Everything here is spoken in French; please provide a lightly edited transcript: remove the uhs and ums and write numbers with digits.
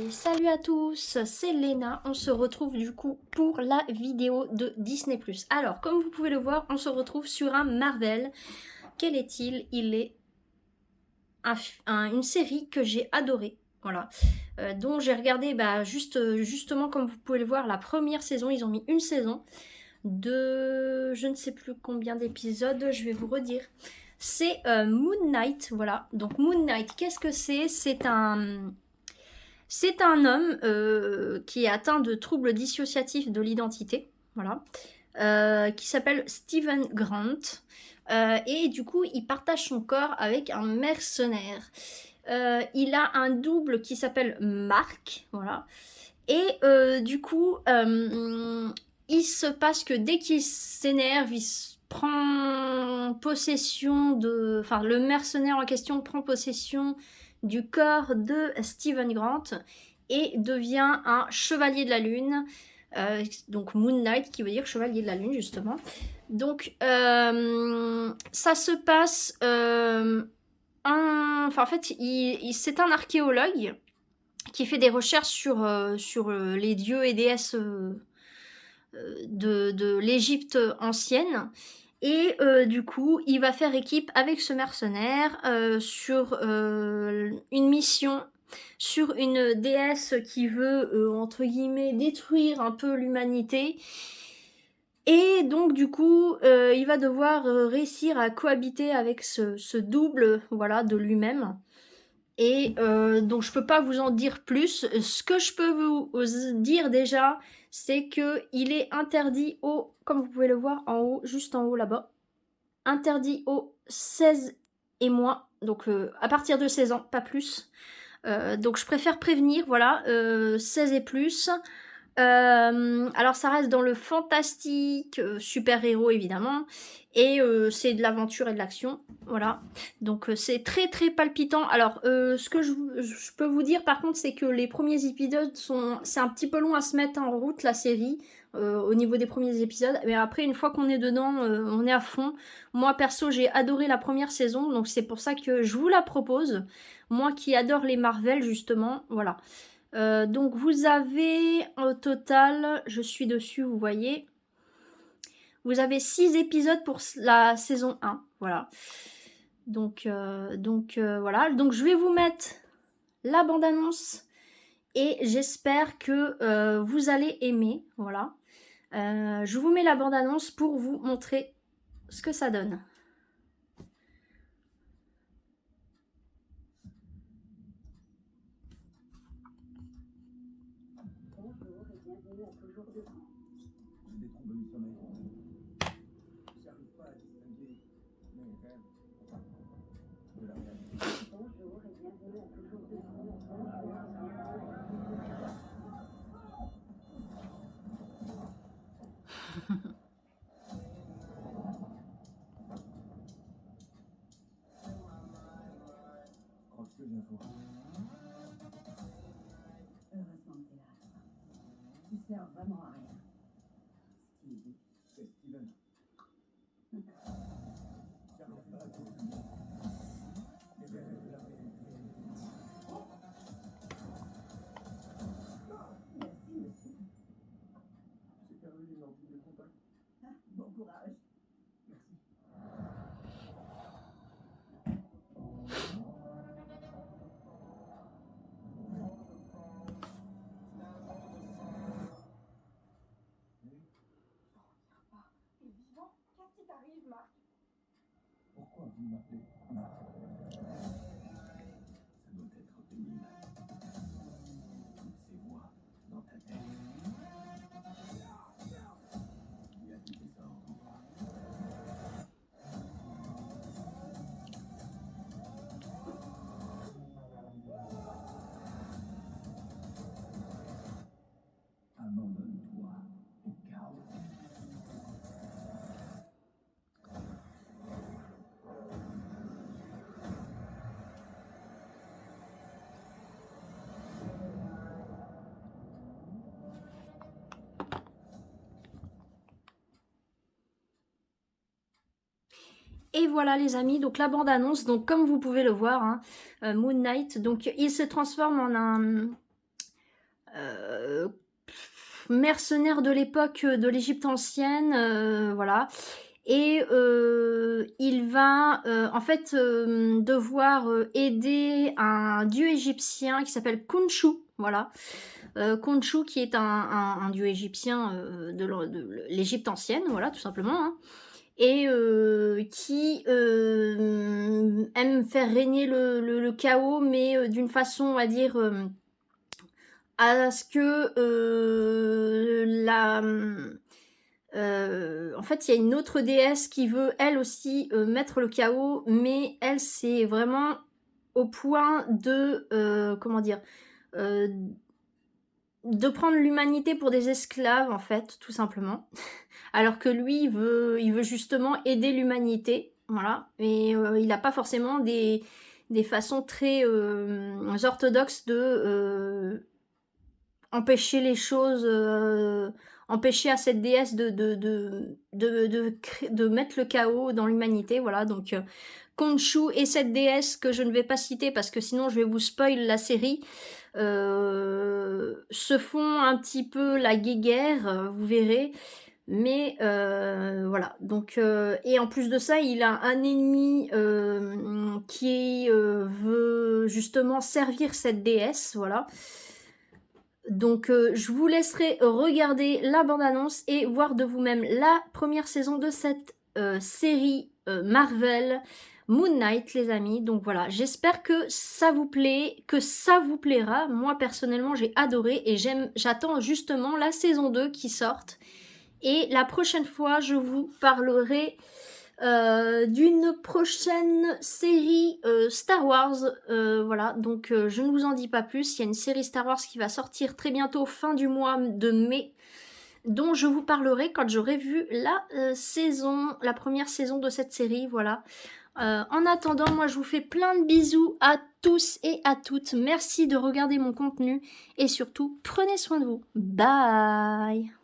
Salut à tous, c'est Léna, on se retrouve du coup pour la vidéo de Disney+. Alors, comme vous pouvez le voir, on se retrouve sur un Marvel. Quel est-il? Il est une série que j'ai adorée, voilà, dont j'ai regardé justement comme vous pouvez le voir la première saison. Ils ont mis une saison de je ne sais plus combien d'épisodes, je vais vous redire. C'est Moon Knight, voilà. Donc Moon Knight, qu'est-ce que c'est? C'est un homme qui est atteint de troubles dissociatifs de l'identité, voilà, qui s'appelle Steven Grant. Et du coup, il partage son corps avec un mercenaire. Il a un double qui s'appelle Mark, voilà. Et du coup, il se passe que dès qu'il s'énerve, il prend possession de... Enfin, le mercenaire en question prend possession du corps de Steven Grant et devient un chevalier de la lune. Donc Moon Knight, qui veut dire chevalier de la lune, justement. Donc, ça se passe... Enfin, en fait, c'est un archéologue qui fait des recherches sur les dieux et déesses de l'Égypte ancienne. Et du coup, il va faire équipe avec ce mercenaire sur une mission sur une déesse qui veut, entre guillemets, détruire un peu l'humanité. Et donc, du coup, il va devoir réussir à cohabiter avec ce double, voilà, de lui-même. Et donc je peux pas vous en dire plus. Ce que je peux vous dire déjà, c'est que il est interdit comme vous pouvez le voir en haut, juste en haut là-bas, interdit aux 16 et moins, donc à partir de 16 ans, pas plus. Donc je préfère prévenir, voilà, 16 et plus. Alors ça reste dans le fantastique, super-héros évidemment, et c'est de l'aventure et de l'action, voilà. Donc c'est très très palpitant. Alors ce que je peux vous dire par contre, c'est que les premiers épisodes c'est un petit peu long à se mettre en route, la série, au niveau des premiers épisodes, mais après une fois qu'on est dedans, on est à fond. Moi perso j'ai adoré la première saison, donc c'est pour ça que je vous la propose, moi qui adore les Marvel justement, voilà. Donc vous avez au total, je suis dessus, vous voyez, vous avez 6 épisodes pour la saison 1, voilà. Donc voilà, donc je vais vous mettre la bande-annonce et j'espère que vous allez aimer, voilà. Je vous mets la bande-annonce pour vous montrer ce que ça donne. Bonjour et bienvenue à Toujours Debout. J'ai des troubles du sommeil. J'arrive pas à distinguer mes rêves de la réalité. Bonjour et bienvenue à Toujours Debout. Crois que j'ai info. Heureusement que t'es là. Tu sers vraiment à rien. Steve, c'est Steven. J'arrive pas à distinguer les rêves de la réalité. Merci, monsieur. J'ai perdu une lentille de contact. Bon courage. Merci. T'es vivant? Qu'est-ce qui t'arrive, Marc? Pourquoi vous m'appelez Marc? Ça doit être pénible. Toutes ces voix Et voilà les amis, donc la bande-annonce, donc comme vous pouvez le voir, hein, Moon Knight, donc il se transforme en un mercenaire de l'époque de l'Égypte ancienne, voilà. Et il va en fait devoir aider un dieu égyptien qui s'appelle Khonshu, voilà. Khonshu qui est un dieu égyptien de l'Égypte ancienne, voilà, tout simplement, hein. Et qui aime faire régner le chaos, mais d'une façon, on va dire, à ce que en fait, il y a une autre déesse qui veut, elle aussi, mettre le chaos, mais elle, c'est vraiment au point de, comment dire, euh, de prendre l'humanité pour des esclaves, en fait, tout simplement. Alors que lui, il veut justement aider l'humanité, voilà. Et il n'a pas forcément des façons très orthodoxes de empêcher les choses, empêcher à cette déesse de mettre le chaos dans l'humanité, voilà. Donc Khonshu et cette déesse que je ne vais pas citer parce que sinon je vais vous spoil la série, se font un petit peu la guéguerre, vous verrez. Mais voilà, donc et en plus de ça, il a un ennemi qui veut justement servir cette déesse, voilà. Donc je vous laisserai regarder la bande-annonce et voir de vous-même la première saison de cette série Marvel Moon Knight, les amis. Donc voilà, j'espère que ça vous plaît, que ça vous plaira. Moi personnellement, j'ai adoré et j'attends justement la saison 2 qui sorte. Et la prochaine fois, je vous parlerai d'une prochaine série Star Wars. Voilà, donc je ne vous en dis pas plus. Il y a une série Star Wars qui va sortir très bientôt, fin du mois de mai, dont je vous parlerai quand j'aurai vu la première saison de cette série. Voilà. En attendant, moi je vous fais plein de bisous à tous et à toutes. Merci de regarder mon contenu et surtout, prenez soin de vous. Bye!